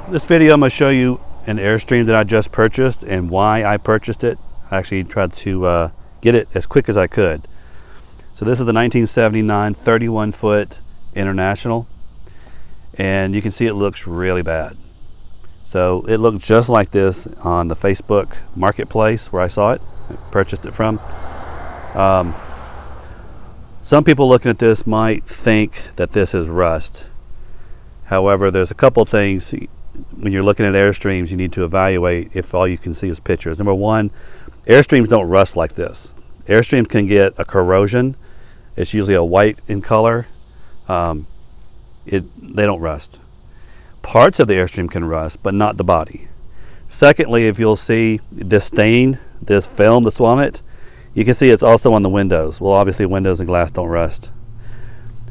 This video I'm going to show you an Airstream that I just purchased and why I purchased it. I actually tried to get it as quick as I could. So this is the 1979 31-foot International, and you can see it looks really bad. So it looked just like this on the Facebook marketplace where I saw it, I purchased it from. Some people looking at this might think that this is rust. However, there's a couple things when you're looking at Airstreams you need to evaluate if all you can see is pictures. Number one, Airstreams don't rust like this. Airstreams can get a corrosion. It's usually a white in color. They don't rust. Parts of the Airstream can rust, but not the body. Secondly, if you'll see this stain, this film that's on it, you can see it's also on the windows. Well, obviously windows and glass don't rust.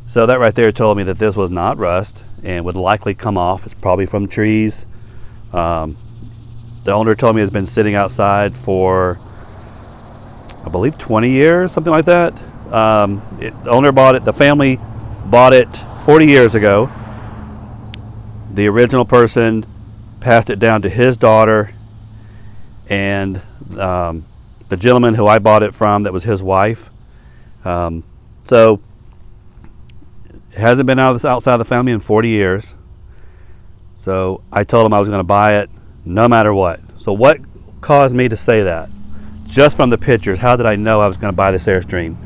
So that right there told me that this was not rust and would likely come off. It's probably from trees. The owner told me it's been sitting outside for, I believe, 20 years, something like that. The owner bought it, the family bought it 40 years ago. The original person passed it down to his daughter, and the gentleman who I bought it from, that was his wife. So it hasn't been outside the family in 40 years. So I told him I was going to buy it no matter what. So what caused me to say that? Just from the pictures, how did I know I was going to buy this Airstream?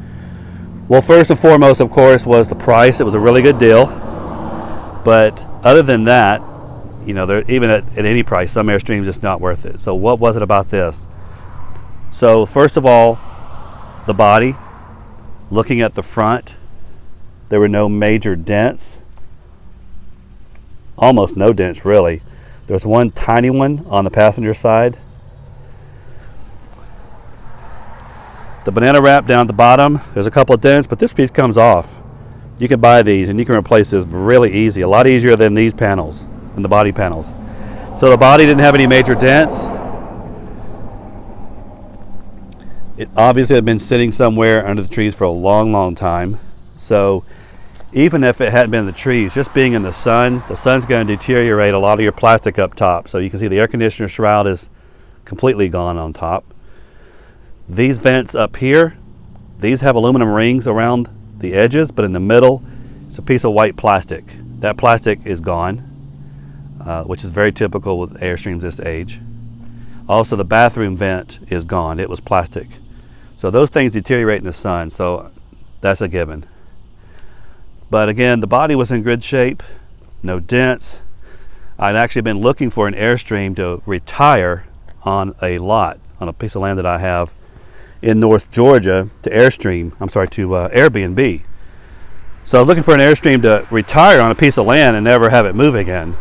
Well, first and foremost, of course, was the price. It was a really good deal. But other than that, you know, even at any price, some Airstreams just not worth it. So what was it about this? So first of all, the body. Looking at the front, there were no major dents. Almost no dents, really. There's one tiny one on the passenger side. The banana wrap down at the bottom, there's a couple of dents, but this piece comes off. You can buy these and you can replace this really easy, a lot easier than these panels, than the body panels. So the body didn't have any major dents. It obviously had been sitting somewhere under the trees for a long, long time. So even if it hadn't been in the trees, just being in the sun's going to deteriorate a lot of your plastic up top. So you can see the air conditioner shroud is completely gone on top. These vents up here, these have aluminum rings around the edges, but in the middle, it's a piece of white plastic. That plastic is gone, which is very typical with Airstreams this age. Also, the bathroom vent is gone. It was plastic. So those things deteriorate in the sun, so that's a given. But again, the body was in good shape, no dents. I'd actually been looking for an Airstream to retire on a lot, on a piece of land that I have in North Georgia to Airbnb. So looking for an Airstream to retire on a piece of land and never have it move again,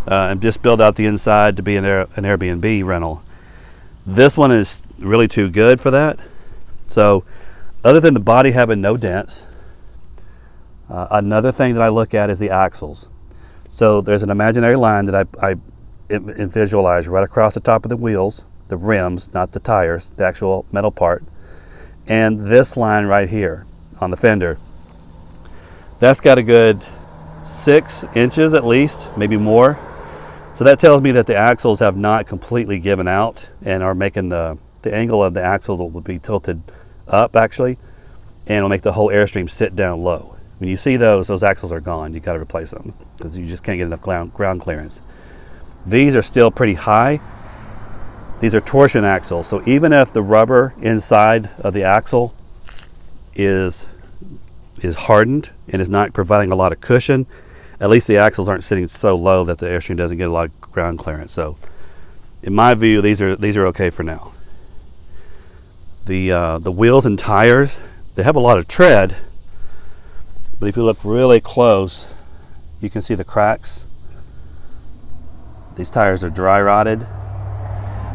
and just build out the inside to be an Airbnb rental. This one is really too good for that. So other than the body having no dents, another thing that I look at is the axles. So there's an imaginary line that I visualize right across the top of the wheels, the rims, not the tires, the actual metal part, and this line right here on the fender. That's got a good 6 inches at least, maybe more. So that tells me that the axles have not completely given out and are making the angle of the axle will be tilted up actually, and it'll make the whole Airstream sit down low. When you see those axles are gone. You got to replace them because you just can't get enough ground clearance. These are still pretty high. These are torsion axles, so even if the rubber inside of the axle is hardened and is not providing a lot of cushion, at least the axles aren't sitting so low that the Airstream doesn't get a lot of ground clearance. So in my view, these are okay for now. The wheels and tires, they have a lot of tread, but if you look really close, you can see the cracks. These tires are dry rotted.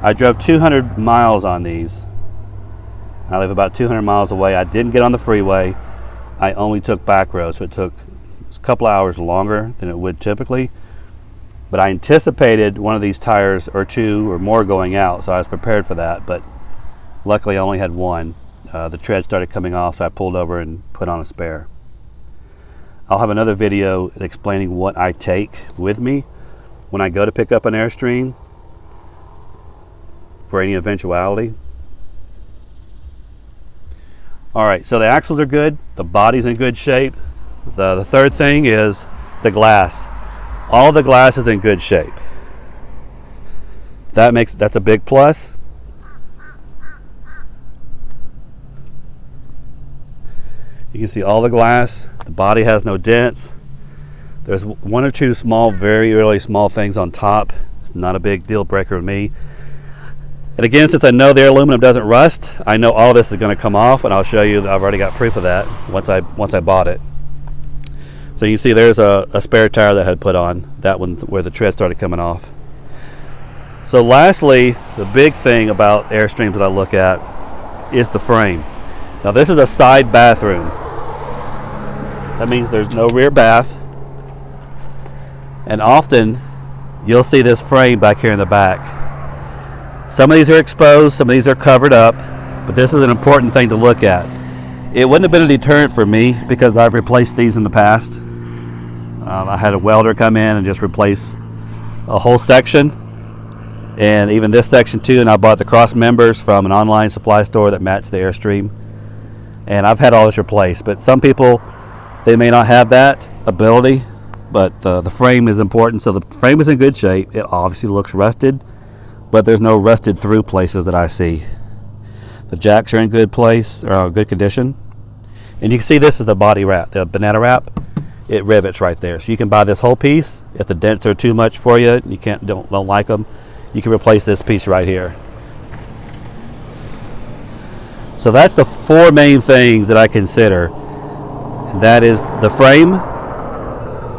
I drove 200 miles on these. I live about 200 miles away. I didn't get on the freeway. I only took back roads, so it took a couple hours longer than it would typically. But I anticipated one of these tires or two or more going out, so I was prepared for that. But luckily, I only had one. The tread started coming off, so I pulled over and put on a spare. I'll have another video explaining what I take with me when I go to pick up an Airstream for any eventuality. Alright, so the axles are good, the body's in good shape. The third thing is the glass. All the glass is in good shape. That's a big plus. You can see all the glass. The body has no dents. There's one or two small, very really small things on top. It's not a big deal breaker with me. And again, since I know the aluminum doesn't rust, I know all of this is going to come off, and I'll show you that I've already got proof of that once I bought it. So you see there's a spare tire that I had put on, that one where the tread started coming off. So lastly, the big thing about Airstreams that I look at is the frame. Now this is a side bathroom. That means there's no rear bath. And often you'll see this frame back here in the back. Some of these are exposed, some of these are covered up, but this is an important thing to look at. It wouldn't have been a deterrent for me because I've replaced these in the past. I had a welder come in and just replace a whole section, and even this section too, and I bought the cross members from an online supply store that matched the Airstream, and I've had all this replaced. But some people, they may not have that ability, but the frame is important. So the frame is in good shape. It obviously looks rusted, but there's no rusted through places that I see. The jacks are in good place, or good condition. And you can see this is the body wrap, the banana wrap. It rivets right there. So you can buy this whole piece. If the dents are too much for you, you don't like them, you can replace this piece right here. So that's the four main things that I consider. And that is the frame,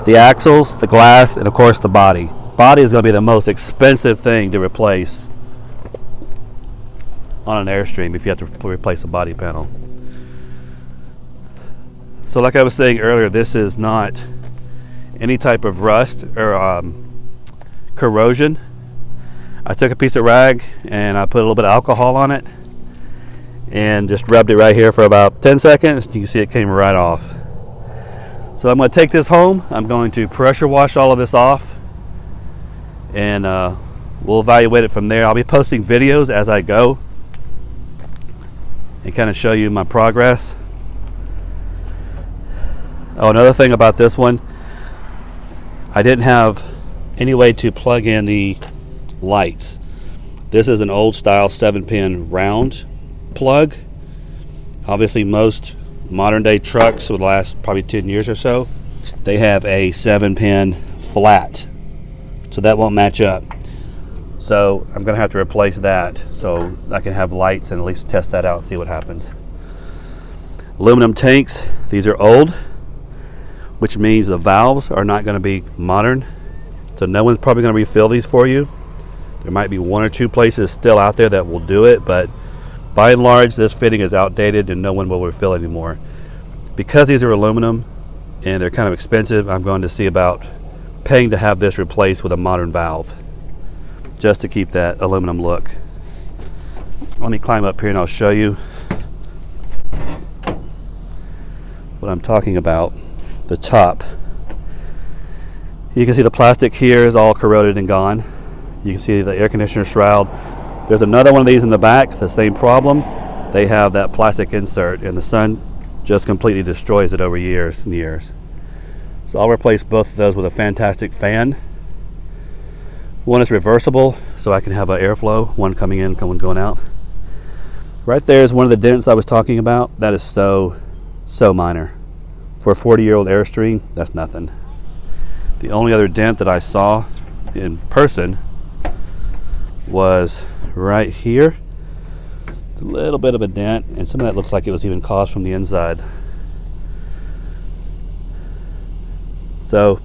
the axles, the glass, and of course the body. Body is going to be the most expensive thing to replace on an Airstream if you have to replace a body panel. So like I was saying earlier, this is not any type of rust or corrosion. I took a piece of rag and I put a little bit of alcohol on it and just rubbed it right here for about 10 seconds. You can see it came right off. So I'm going to take this home. I'm going to pressure wash all of this off, and we'll evaluate it from there. I'll be posting videos as I go and kind of show you my progress. Oh, another thing about this one, I didn't have any way to plug in the lights. This is an old style 7-pin round plug. Obviously most modern day trucks for the last probably 10 years or so, they have a 7-pin flat, so that won't match up. So I'm gonna have to replace that so I can have lights and at least test that out and see what happens. Aluminum tanks, these are old, which means the valves are not going to be modern, so no one's probably going to refill these for you. There might be one or two places still out there that will do it, but by and large this fitting is outdated and no one will refill anymore. Because these are aluminum and they're kind of expensive, I'm going to see about paying to have this replaced with a modern valve just to keep that aluminum look. Let me climb up here and I'll show you what I'm talking about. The top, you can see the plastic here is all corroded and gone. You can see the air conditioner shroud. There's another one of these in the back, the same problem. They have that plastic insert and the sun just completely destroys it over years and years. So I'll replace both of those with a fantastic fan. One is reversible, so I can have an airflow, one coming in, one going out. Right there is one of the dents I was talking about. That is so minor. For a 40-year-old Airstream, that's nothing. The only other dent that I saw in person was right here. It's a little bit of a dent, and some of that looks like it was even caused from the inside. So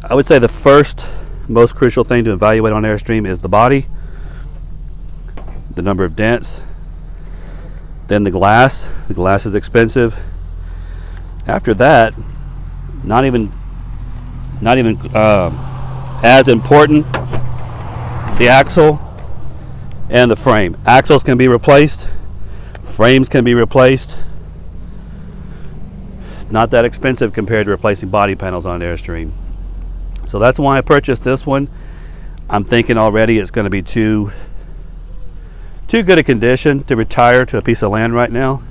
I would say the first most crucial thing to evaluate on Airstream is the body, the number of dents, then the glass. The glass is expensive. After that, not even as important, the axle and the frame. Axles can be replaced, frames can be replaced. Not that expensive compared to replacing body panels on an Airstream. So that's why I purchased this one. I'm thinking already it's going to be too good a condition to retire to a piece of land right now.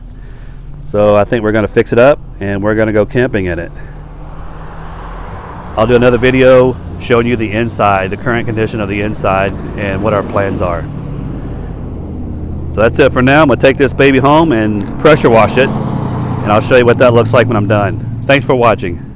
So I think we're going to fix it up and we're going to go camping in it. I'll do another video showing you the inside, the current condition of the inside, and what our plans are. So that's it for now. I'm going to take this baby home and pressure wash it, and I'll show you what that looks like when I'm done. Thanks for watching.